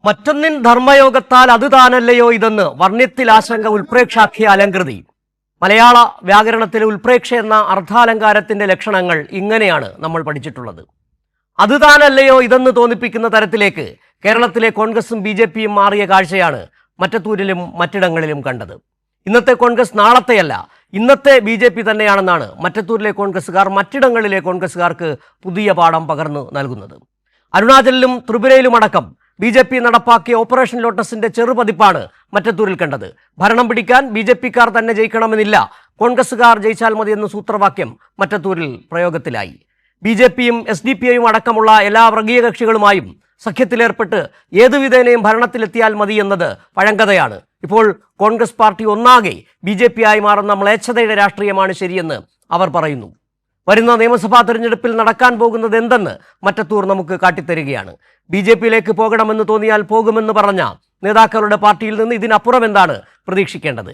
മറ്റൊന്നിൻ ധർമ്മയോഗത്താൽ അത് താനല്ലയോ ഇതെന്ന് വർണ്ണ്യത്തിൽ ആശങ്ക ഉൽപ്രേക്ഷാഖ്യ അലങ്കൃതി. മലയാള വ്യാകരണത്തിലെ ഉൽപ്രേക്ഷ എന്ന അർത്ഥാലങ്കാരത്തിന്റെ ലക്ഷണങ്ങൾ ഇങ്ങനെയാണ് നമ്മൾ പഠിച്ചിട്ടുള്ളത്. അത് താനല്ലയോ ഇതെന്ന് തോന്നിപ്പിക്കുന്ന തരത്തിലേക്ക് കേരളത്തിലെ കോൺഗ്രസും BJPയും മാറിയ കാഴ്ചയാണ് മറ്റത്തൂരിലും മറ്റിടങ്ങളിലും കണ്ടത്. ഇന്നത്തെ കോൺഗ്രസ് നാളത്തെയല്ല, ഇന്നത്തെ BJP തന്നെയാണെന്നാണ് മറ്റത്തൂരിലെ കോൺഗ്രസുകാർ മറ്റിടങ്ങളിലെ കോൺഗ്രസുകാർക്ക് പുതിയ പാഠം പകർന്നു നൽകുന്നത്. അരുണാചലിലും ത്രിപുരയിലുമടക്കം BJP നടപ്പാക്കിയ ഓപ്പറേഷൻ ലോട്ടസിന്റെ ചെറുപതിപ്പാണ് മറ്റത്തൂരിൽ കണ്ടത്. ഭരണം പിടിക്കാൻ BJPക്കാർ തന്നെ ജയിക്കണമെന്നില്ല, കോൺഗ്രസുകാർ ജയിച്ചാൽ മതിയെന്ന സൂത്രവാക്യം മറ്റത്തൂരിൽ പ്രയോഗത്തിലായി. BJPയും SDPഐയും അടക്കമുള്ള എല്ലാ വർഗീയ കക്ഷികളുമായും സഖ്യത്തിലേർപ്പെട്ട് ഏതുവിധേനയും ഭരണത്തിലെത്തിയാൽ മതി എന്നത് പഴങ്കഥയാണ്. ഇപ്പോൾ കോൺഗ്രസ് പാർട്ടി ഒന്നാകെ BJP ആയി മാറുന്ന മ്ലേച്ഛതയുടെ രാഷ്ട്രീയമാണ് ശരിയെന്ന് അവർ പറയുന്നു. വരുന്ന നിയമസഭാ തെരഞ്ഞെടുപ്പിൽ നടക്കാൻ പോകുന്നത് എന്തെന്ന് മറ്റത്തൂർ നമുക്ക് കാട്ടിത്തരികയാണ്. BJPയിലേക്ക് പോകണമെന്ന് തോന്നിയാൽ പോകുമെന്ന് പറഞ്ഞ നേതാക്കളുടെ പാർട്ടിയിൽ നിന്ന് ഇതിനപ്പുറം എന്താണ് പ്രതീക്ഷിക്കേണ്ടത്?